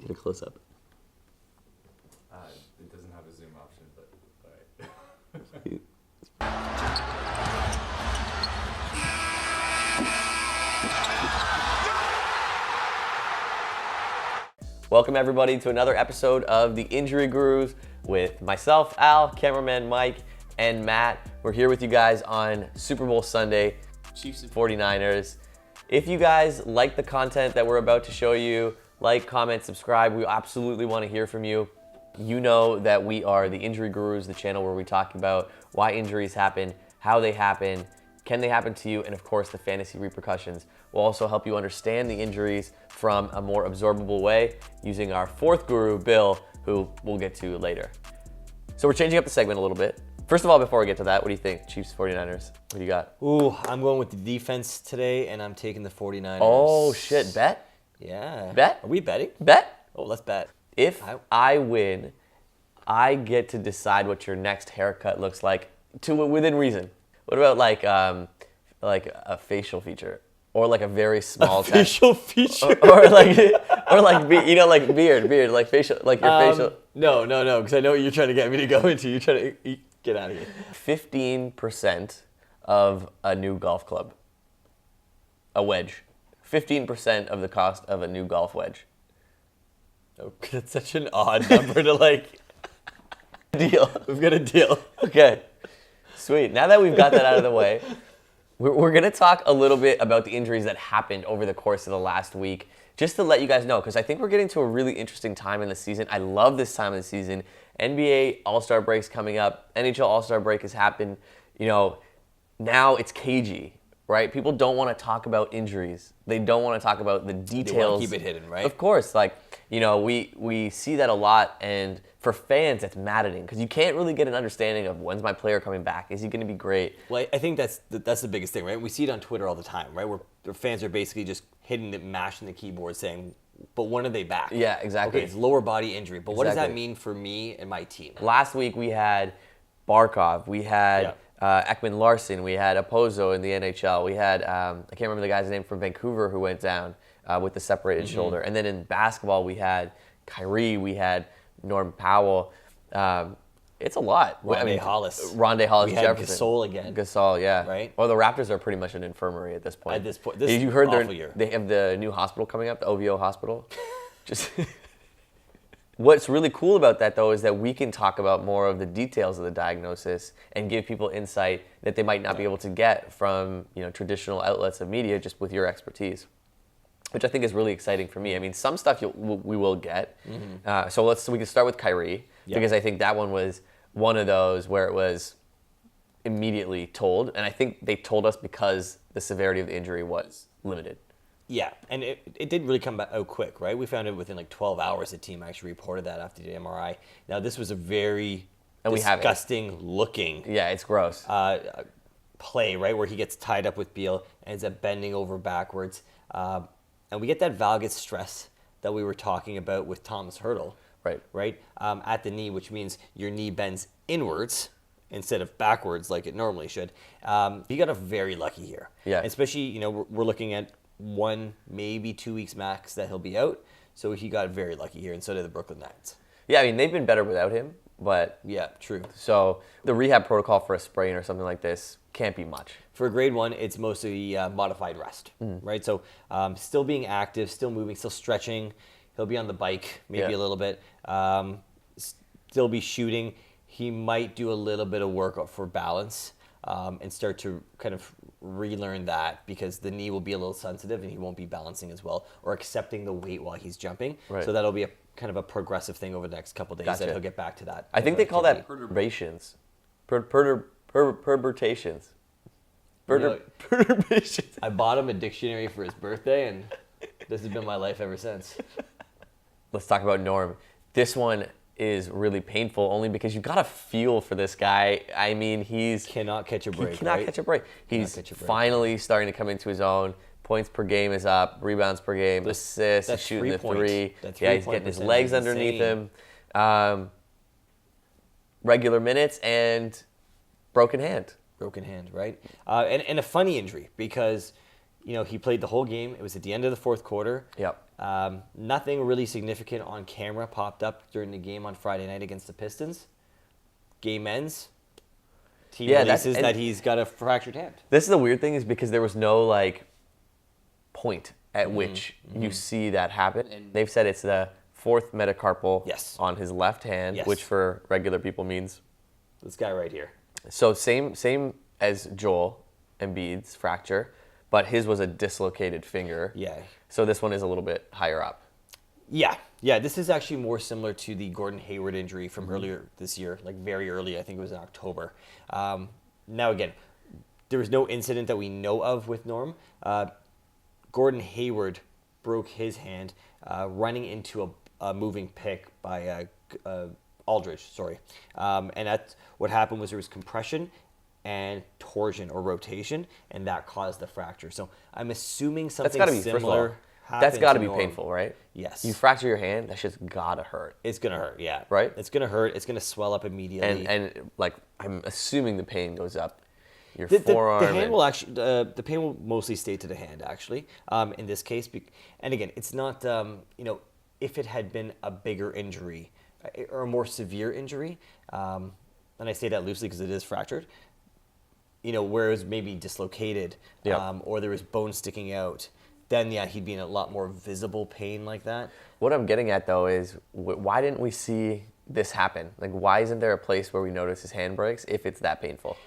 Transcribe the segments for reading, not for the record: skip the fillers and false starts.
Get a close up. It doesn't have a zoom option, but all right. Welcome everybody to another episode of the Injury Gurus with myself, Al, cameraman Mike, and Matt. We're here with you guys on Super Bowl Sunday, Chiefs and 49ers. If you guys like the content that we're about to show you, like, comment, subscribe. We absolutely want to hear from you. You know that we are the Injury Gurus, the channel where we talk about why injuries happen, how they happen, can they happen to you, and of course the fantasy repercussions. We'll also help you understand the injuries from a more absorbable way using our fourth guru, Bill, who we'll get to later. So we're changing up the segment a little bit. First of all, before we get to that, what do you think? Chiefs, 49ers, what do you got? Ooh, I'm going with the defense today, and I'm taking the 49ers. Oh shit, bet? Yeah. Bet? Are we betting? Bet? Oh, let's bet. If I win, I get to decide what your next haircut looks like within reason. What about like a facial feature or like a very small Facial feature? or like like beard, like facial, like your facial. No, because I know what you're trying to get me to go into. You're trying to get out of here. 15% of a new golf club. A wedge. 15% of the cost of a new golf wedge. Oh, that's such an odd number to like. Deal. We've got a deal. Okay. Sweet. Now that we've got that out of the way, we're going to talk a little bit about the injuries that happened over the course of the last week, just to let you guys know, because I think we're getting to a really interesting time in the season. I love this time of the season. NBA All-Star break's coming up. NHL All-Star break has happened. You know, now it's cagey, right? People don't want to talk about injuries. They don't want to talk about the details. They want to keep it hidden, right? Of course. Like, you know, we see that a lot, and for fans, it's maddening because you can't really get an understanding of when's my player coming back. Is he going to be great? Well, I think that's the biggest thing, right? We see it on Twitter all the time, right? Where the fans are basically just hitting mashing the keyboard saying, but when are they back? Yeah, exactly. Okay, it's lower body injury, but what does that Exactly. mean for me and my team? Last week we had Barkov, we had Ekman Larson, we had Opozo in the NHL, we had, I can't remember the guy's name from Vancouver who went down with the separated shoulder. And then in basketball we had Kyrie, we had Norman Powell. It's a lot. Rondae Hollis. We had Jefferson. Gasol again. Gasol, yeah. Right. Well, the Raptors are pretty much an infirmary at this point. At this point, you heard awful year. they have the new hospital coming up, the OVO hospital. Just what's really cool about that though is that we can talk about more of the details of the diagnosis and give people insight that they might not be able to get from traditional outlets of media just with your expertise, which I think is really exciting for me. I mean, some stuff we will get. So we can start with Kyrie because I think that one was one of those where it was immediately told, and I think they told us because the severity of the injury was limited. Yeah, and it did really come out quick, right? We found it within like 12 hours. The team actually reported that after the MRI. Now, this was a very disgusting looking. Yeah, it's gross. Play, right, where he gets tied up with Beal, ends up bending over backwards. And we get that valgus stress that we were talking about with Thomas Hurdle. Right, at the knee, which means your knee bends inwards instead of backwards like it normally should. He got a very lucky here. Yeah. Especially, we're looking at 1, maybe 2 weeks max that he'll be out. So he got very lucky here, and so did the Brooklyn Nets. Yeah, I mean, they've been better without him, but... Yeah, true. So the rehab protocol for a sprain or something like this can't be much. For grade 1, it's mostly modified rest, right? So still being active, still moving, still stretching. He'll be on the bike maybe a little bit. Still be shooting. He might do a little bit of work for balance and start to kind of relearn that because the knee will be a little sensitive and he won't be balancing as well or accepting the weight while he's jumping. Right. So that'll be a kind of a progressive thing over the next couple of days that he'll get back to that. I think they call that perturbations. Perturbations. Perturbations. I bought him a dictionary for his birthday and this has been my life ever since. Let's talk about Norm. This one is really painful only because you've got to feel for this guy. I mean, cannot catch a break. He cannot catch a break. He's finally starting to come into his own. Points per game is up, rebounds per game, assists, he's shooting the three. Yeah, he's getting his legs underneath him. Regular minutes and broken hand. Broken hand, right? And a funny injury because he played the whole game. It was at the end of the fourth quarter. Yep. Nothing really significant on camera popped up during the game on Friday night against the Pistons. Game ends. Team releases that he's got a fractured hand. This is the weird thing is because there was no like point at which you see that happen. And they've said it's the fourth metacarpal on his left hand, which for regular people means this guy right here. So same as Joel Embiid's fracture, but his was a dislocated finger. Yeah. So this one is a little bit higher up. Yeah. This is actually more similar to the Gordon Hayward injury from earlier this year, like very early. I think it was in October. Now again, there was no incident that we know of with Norm. Gordon Hayward broke his hand running into a moving pick by Aldridge. And that's what happened was there was compression and torsion or rotation, and that caused the fracture. So I'm assuming something similar. That's got to be painful, right? Yes. You fracture your hand, that shit's gotta hurt. It's gonna hurt, yeah. Right? It's gonna hurt. It's gonna swell up immediately. And like I'm assuming the pain goes up your forearm. The hand will actually, the pain will mostly stay to the hand actually. In this case, and again, it's not if it had been a bigger injury or a more severe injury, and I say that loosely because it is fractured. Where it was maybe dislocated, or there was bone sticking out. Then he'd be in a lot more visible pain like that. What I'm getting at though is why didn't we see this happen? Like why isn't there a place where we notice his hand breaks if it's that painful?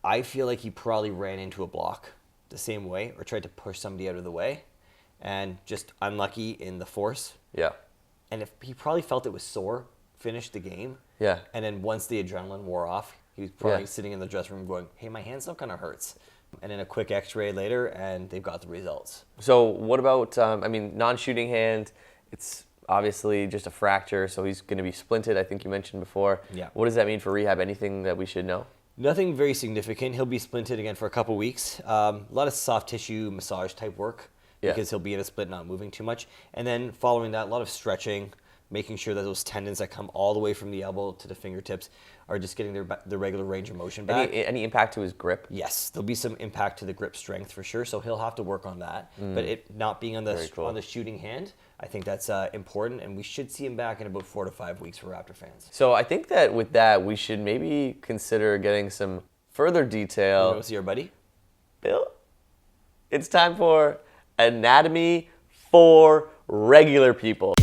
I feel like he probably ran into a block the same way or tried to push somebody out of the way and just unlucky in the force. Yeah. And if he probably felt it was sore, finished the game. Yeah. And then once the adrenaline wore off, he was probably sitting in the dressing room going, hey, my hand still kind of hurts. And then a quick x-ray later, and they've got the results. So what about, non-shooting hand? It's obviously just a fracture, so he's going to be splinted, I think you mentioned before. Yeah. What does that mean for rehab? Anything that we should know? Nothing very significant. He'll be splinted again for a couple weeks. A lot of soft tissue massage type work because he'll be in a splint, not moving too much. And then following that, a lot of stretching, making sure that those tendons that come all the way from the elbow to the fingertips are just getting their regular range of motion back. Any impact to his grip? Yes, there'll be some impact to the grip strength for sure. So he'll have to work on that. But it not being on the shooting hand, I think that's important, and we should see him back in about 4 to 5 weeks for Raptor fans. So I think that with that, we should maybe consider getting some further detail. Go see our buddy Bill. It's time for Anatomy for Regular People.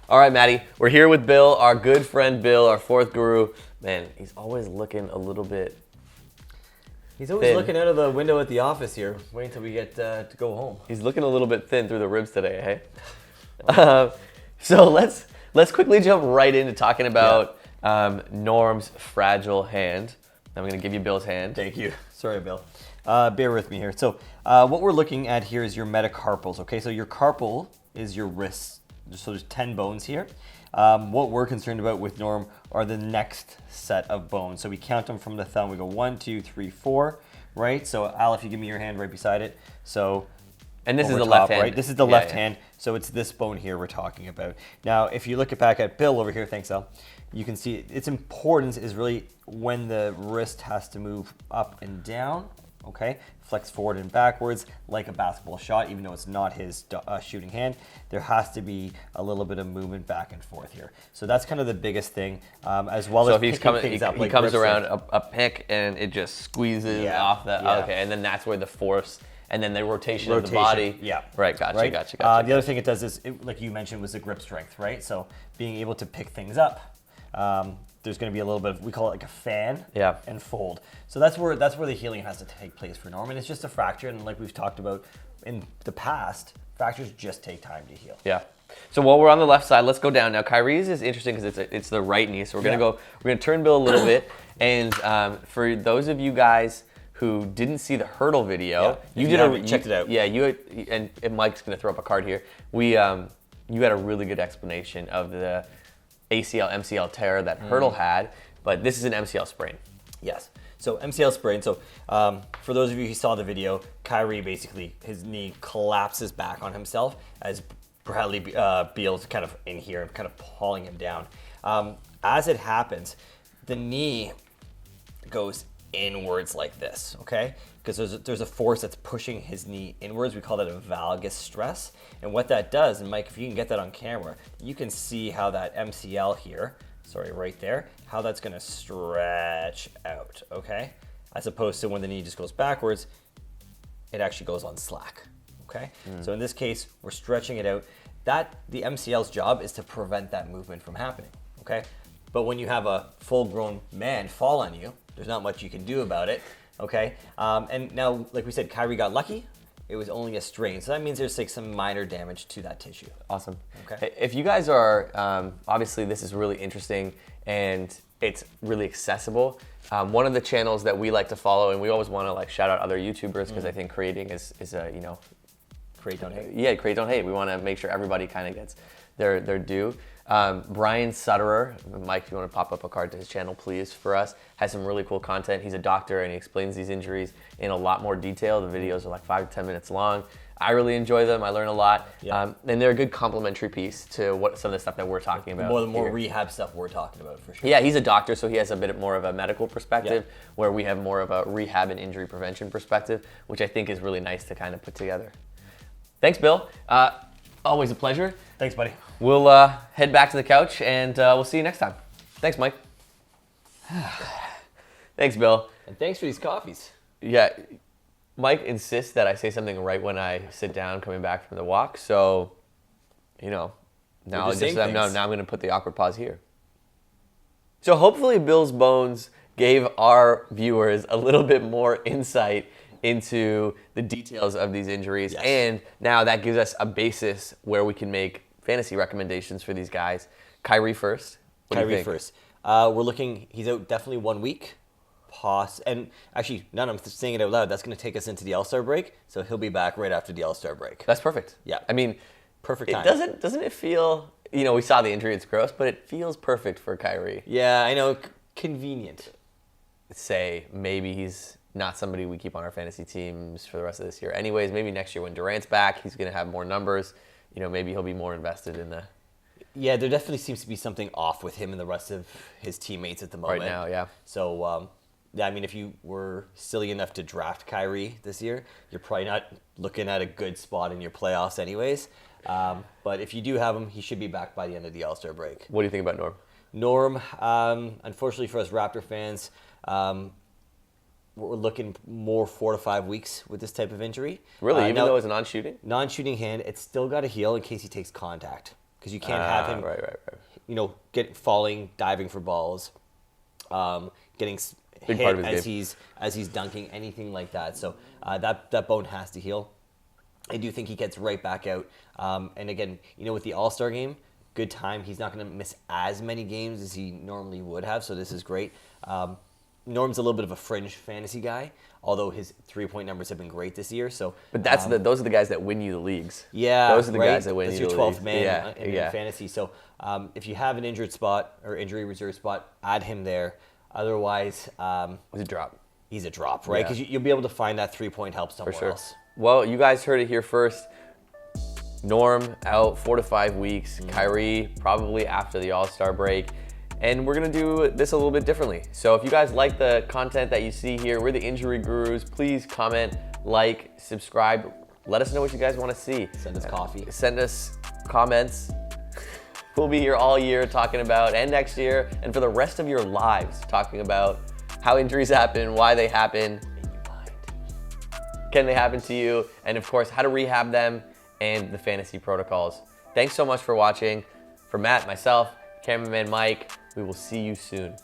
All right, Maddie, we're here with Bill, our good friend Bill, our fourth guru. Man, he's always looking a little bit He's always looking out of the window at the office here, waiting until we get to go home. He's looking a little bit thin through the ribs today, hey? So let's quickly jump right into talking about Norm's fragile hand. I'm going to give you Bill's hand. Thank you. Sorry, Bill. Bear with me here. So what we're looking at here is your metacarpals, okay? So your carpal is your wrist. So there's 10 bones here. What we're concerned about with Norm are the next set of bones. So we count them from the thumb. We go 1, 2, 3, 4, right? So Al, if you give me your hand right beside it. So, and this is the left hand. Right? This is the left hand. So it's this bone here we're talking about. Now, if you look back at Bill over here, thanks Al, you can see its importance is really when the wrist has to move up and down, okay? Flex forward and backwards like a basketball shot, even though it's not his shooting hand. There has to be a little bit of movement back and forth here. So that's kind of the biggest thing, as well as if he's coming, he comes around a pick and it just squeezes off that. Yeah. Okay, and then that's where the force and then the rotation of the body. Yeah. Right, gotcha. The other thing it does is, like you mentioned, was the grip strength, right? So being able to pick things up. There's going to be a little bit of, we call it like a fan and fold. So that's where the healing has to take place for Norman. It's just a fracture, and like we've talked about in the past, fractures just take time to heal. Yeah. So while we're on the left side, let's go down. Now Kyrie's is interesting because it's the right knee. So we're gonna turn Bill a little bit. And for those of you guys who didn't see the hurdle video, you checked it out. Yeah, and Mike's gonna throw up a card here. You had a really good explanation of the ACL, MCL tear that Hurdle had, but this is an MCL sprain. Yes. So MCL sprain. So for those of you who saw the video, Kyrie basically, his knee collapses back on himself as Bradley Beal's kind of in here, kind of pulling him down. As it happens, the knee goes inwards like this, okay? Because there's a force that's pushing his knee inwards. We call that a valgus stress. And what that does, and Mike, if you can get that on camera, you can see how that MCL here, sorry, right there, how that's gonna stretch out, okay? As opposed to when the knee just goes backwards, it actually goes on slack, okay? So in this case, we're stretching it out. The MCL's job is to prevent that movement from happening, okay? But when you have a full-grown man fall on you, there's not much you can do about it, okay? And now, like we said, Kyrie got lucky. It was only a strain, so that means there's like some minor damage to that tissue. Awesome. Okay. If you guys are, obviously this is really interesting and it's really accessible. One of the channels that we like to follow, and we always want to like shout out other YouTubers because I think creating is a, you know, Create, don't hate. Yeah, create, don't hate. We want to make sure everybody kind of gets their due. Brian Sutterer, Mike, if you want to pop up a card to his channel, please, for us, has some really cool content. He's a doctor and he explains these injuries in a lot more detail. The videos are like 5 to 10 minutes long. I really enjoy them. I learn a lot. Yeah. And they're a good complementary piece to what some of the stuff that we're talking about. The more here. rehab stuff we're talking about, for sure. Yeah, he's a doctor, so he has a bit more of a medical perspective, where we have more of a rehab and injury prevention perspective, which I think is really nice to kind of put together. Thanks, Bill. Always a pleasure. Thanks, buddy. We'll head back to the couch, and we'll see you next time. Thanks, Mike. Thanks, Bill. And thanks for these coffees. Yeah, Mike insists that I say something right when I sit down coming back from the walk, so, you know, now I'm going to put the awkward pause here. So hopefully Bill's Bones gave our viewers a little bit more insight into the details of these injuries, and now that gives us a basis where we can make fantasy recommendations for these guys. Kyrie first. What do you think? First. We're looking, he's out definitely 1 week. And actually, now that I'm saying it out loud, that's going to take us into the All-Star break, so he'll be back right after the All-Star break. That's perfect. Yeah. I mean, perfect time. Doesn't it feel, you know, we saw the injury, it's gross, but it feels perfect for Kyrie. Yeah, I know, convenient. Say maybe he's not somebody we keep on our fantasy teams for the rest of this year. Anyways, maybe next year when Durant's back, he's going to have more numbers. You know, maybe he'll be more invested in the... Yeah, there definitely seems to be something off with him and the rest of his teammates at the moment. Right now, yeah. So, yeah, I mean, if you were silly enough to draft Kyrie this year, you're probably not looking at a good spot in your playoffs anyways. But if you do have him, he should be back by the end of the All-Star break. What do you think about Norm? Norm, unfortunately for us Raptor fans, we're looking more 4 to 5 weeks with this type of injury. Really? Even though it's a non-shooting? Non-shooting hand, it's still got to heal in case he takes contact. Because you can't have him, right. you know, falling, diving for balls, getting Big hit part of his as he's dunking, anything like that. So that bone has to heal. I do think he gets right back out. And again, you know, with the All-Star game, good time. He's not going to miss as many games as he normally would have, so this is great. Norm's a little bit of a fringe fantasy guy, although his 3-point numbers have been great this year. So, but those are the guys that win you the leagues. Yeah, those are the guys that win you the leagues. That's your 12th man in fantasy. So if you have an injured spot or injury reserve spot, add him there. Otherwise, He's a drop. He's a drop, right? Because you'll be able to find that 3-point help somewhere else. Well, you guys heard it here first. Norm out 4 to 5 weeks. Kyrie probably after the All-Star break. And we're going to do this a little bit differently. So if you guys like the content that you see here, we're the Injury Gurus. Please comment, like, subscribe. Let us know what you guys want to see. Send us coffee. Send us comments. We'll be here all year talking about, and next year, and for the rest of your lives, talking about how injuries happen, why they happen, can they happen to you, and of course, how to rehab them, and the fantasy protocols. Thanks so much for watching. For Matt, myself, cameraman Mike, we will see you soon.